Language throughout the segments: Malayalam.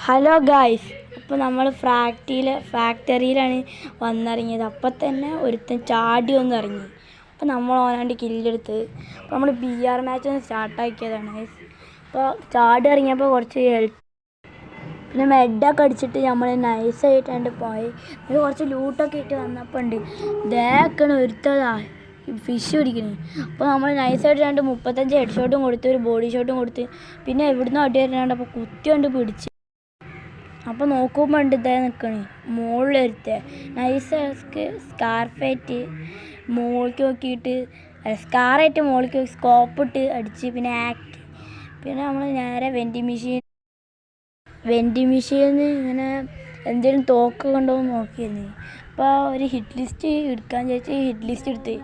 ഹലോ ഗായ്സ്, അപ്പോൾ നമ്മൾ ഫാക്ടറിയിലാണ് വന്നിറങ്ങിയത്. അപ്പം തന്നെ ഒരുത്തൻ ചാടി ഒന്ന് ഇറങ്ങി. അപ്പോൾ നമ്മൾ ഓനാണ്ട് കില്ലെടുത്ത് അപ്പോൾ നമ്മൾ BR മാച്ച് സ്റ്റാർട്ടാക്കിയതാണ് ഗൈസ്. അപ്പോൾ ചാടി ഇറങ്ങിയപ്പോൾ കുറച്ച് പിന്നെ മെഡൊക്കെ അടിച്ചിട്ട് നമ്മൾ നൈസായിട്ടാണ്ട് പോയി. ഇത് കുറച്ച് ലൂട്ടൊക്കെ ഇട്ട് വന്നപ്പോൾ ഉണ്ട് ദേക്കണ് ഒരുത്തതാ ഫിഷ് പിടിക്കുന്നത്. അപ്പോൾ നമ്മൾ നൈസായിട്ട് 35 ഹെഡ് ഷോട്ടും കൊടുത്ത് ഒരു ബോഡി ഷോട്ടും കൊടുത്ത് പിന്നെ എവിടുന്ന് അടി വരുന്നുണ്ട്. അപ്പോൾ കുത്തി കൊണ്ട് പിടിച്ച് അപ്പോൾ നോക്കുമ്പോൾ ഉണ്ട് ഇതേ നിൽക്കണേ മുകളിലൊരുത്തെ നൈസ് സ്കാർഫായിട്ട് മുകളിലേക്ക് നോക്കിയിട്ട് സ്കാറായിട്ട് മുകളിലേക്ക് സ്കോപ്പിട്ട് അടിച്ച് പിന്നെ നമ്മൾ നേരെ വെൻഡിങ് മെഷീനിൽ ഇങ്ങനെ എന്തെങ്കിലും തോക്ക് കൊണ്ടുപോകും നോക്കിയിരുന്നു. അപ്പോൾ ഒരു ഹിറ്റ് ലിസ്റ്റ് എടുക്കാൻ ചോദിച്ചാൽ ഹിറ്റ് ലിസ്റ്റ് എടുത്ത്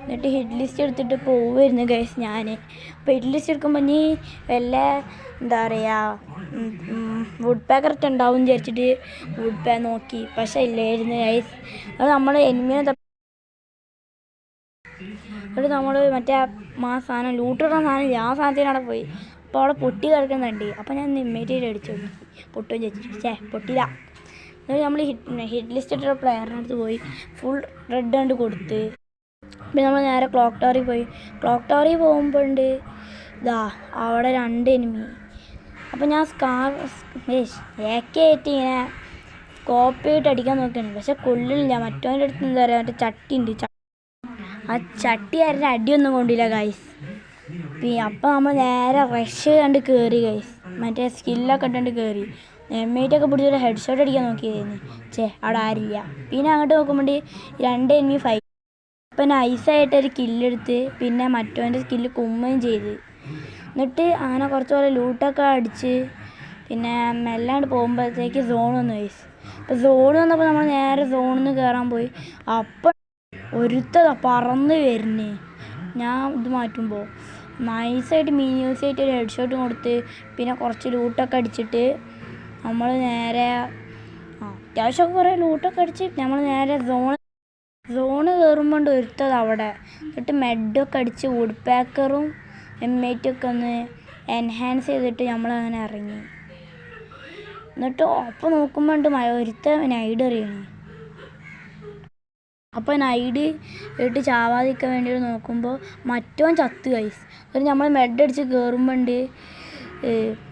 എന്നിട്ട് ഹിറ്റ് ലിസ്റ്റ് എടുത്തിട്ട് പോവുമായിരുന്നു ഗൈസ് ഞാൻ. അപ്പോൾ ഹിറ്റ് ലിസ്റ്റ് എടുക്കുമ്പോൾ നീ വല്ല എന്താ പറയുക വുഡ് പാക്കറൊക്കെ ഉണ്ടാവും വിചാരിച്ചിട്ട് വുഡ് നോക്കി, പക്ഷേ ഇല്ലായിരുന്നു ഗൈസ്. അത് നമ്മൾ എനിമിനെ എന്നിട്ട് നമ്മൾ മറ്റേ സാധനം ലൂട്ടിടുന്ന സാധനം ആ സാധനത്തിനവിടെ പോയി. അപ്പോൾ അവിടെ പൊട്ടി കിടക്കുന്നുണ്ട്. അപ്പോൾ ഞാൻ ഇമ്മീഡിയറ്റ് അടിച്ചു പൊട്ടും ചോദിച്ചിട്ട് പൊട്ടില്ല. എന്നിട്ട് നമ്മൾ ഹിറ്റ് ലിസ്റ്റ് ഇട്ട പ്ലെയറിൻ്റെ അടുത്ത് പോയി ഫുൾ റെഡ് കണ്ട് കൊടുത്ത് പിന്നെ നമ്മൾ നേരെ ക്ലോക്ക് ടവറിൽ പോയി. ക്ലോക്ക് ടവറിൽ പോകുമ്പോഴുണ്ട് അവിടെ 2 എനിമി. അപ്പോൾ ഞാൻ ഏക്കായിട്ട് ഇങ്ങനെ സ്കോപ്പ് ചെയ്തിട്ട് അടിക്കാൻ നോക്കുകയാണ്, പക്ഷെ കൊള്ളില്ല. മറ്റവൻ്റെ അടുത്ത് എന്താ പറയുക, മറ്റേ ചട്ടി ഉണ്ട്, ആ ചട്ടി ആരുടെ അടിയൊന്നും കൊണ്ടില്ല ഗൈസ്. അപ്പോൾ നമ്മൾ നേരെ റഷ് കണ്ട് കയറി ഗൈസ്, മറ്റേ സ്കില്ലൊക്കെ ഇട്ടുകൊണ്ട് കയറി എമ്മേറ്റൊക്കെ പിടിച്ചൊരു ഹെഡ് ഷോട്ട് അടിക്കാൻ നോക്കിയതായിരുന്നു. അവിടെ ആരില്ല. പിന്നെ അങ്ങോട്ട് നോക്കുമ്പോൾ 2 എനിമി ഫൈറ്റ്. അപ്പം നൈസായിട്ടൊരു കില്ലെടുത്ത് പിന്നെ മറ്റവൻ്റെ സ്കില്ല് കുമ്മയും ചെയ്ത് എന്നിട്ട് അങ്ങനെ കുറച്ച് പോലെ ലൂട്ടൊക്കെ അടിച്ച് പിന്നെ മെല്ലാണ്ട് പോകുമ്പോഴത്തേക്ക് സോൺ വന്നു ഗൈസ്. അപ്പോൾ സോൺ വന്നപ്പോൾ നമ്മൾ നേരെ സോണിൽ നിന്ന് കയറാൻ പോയി. അപ്പം ഒരുത്തതാ പറന്ന് വരുന്നേ. ഞാൻ ഇത് മാറ്റുമ്പോൾ നൈസായിട്ട് മിനിയൂസായിട്ട് ഒരു ഹെഡ് ഷോട്ട് കൊടുത്ത് പിന്നെ കുറച്ച് ലൂട്ടൊക്കെ അടിച്ചിട്ട് നമ്മൾ നേരെ അത്യാവശ്യമൊക്കെ കുറേ ലൂട്ടൊക്കെ അടിച്ച് നമ്മൾ നേരെ സോണ് കയറുമ്പോൾ ഒരുത്തത് അവിടെ. എന്നിട്ട് മെഡൊക്കെ അടിച്ച് വുഡ് പാക്കറും എമ്മേറ്റൊക്കെ ഒന്ന് എൻഹാൻസ് ചെയ്തിട്ട് നമ്മളങ്ങനെ ഇറങ്ങി. എന്നിട്ട് അപ്പോൾ നോക്കുമ്പോൾ ഒരുത്ത നൈഡ് എറിയണേ. അപ്പോൾ നൈഡ് ഇട്ട് ചാവാതിരിക്കാൻ വേണ്ടിയിട്ട് നോക്കുമ്പോൾ മറ്റവൻ ചത്ത് ഗൈസ്. എന്നിട്ട് നമ്മൾ മെഡ് അടിച്ച് കയറുമ്പോൾ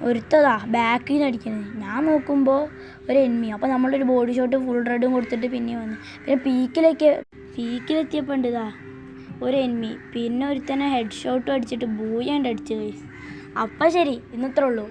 ഒരുത്തതാ ബാക്കിൽ നിന്ന് അടിക്കണത്. ഞാൻ നോക്കുമ്പോൾ ഒരു എനിമി. അപ്പോൾ നമ്മളൊരു ബോഡി ഷോട്ട് ഫുൾ റെഡും കൊടുത്തിട്ട് പിന്നെ വന്നു. പിന്നെ പീക്കിലെത്തിയപ്പോൾ ഉണ്ട് ഒരു എനിമി. പിന്നെ ഒരുത്തന്നെ ഹെഡ് ഷോട്ടും അടിച്ചിട്ട് ബൂയാണ്ട് അടിച്ചു ഗൈസ്. അപ്പം ശരി, ഇന്നത്രേ ഉള്ളൂ.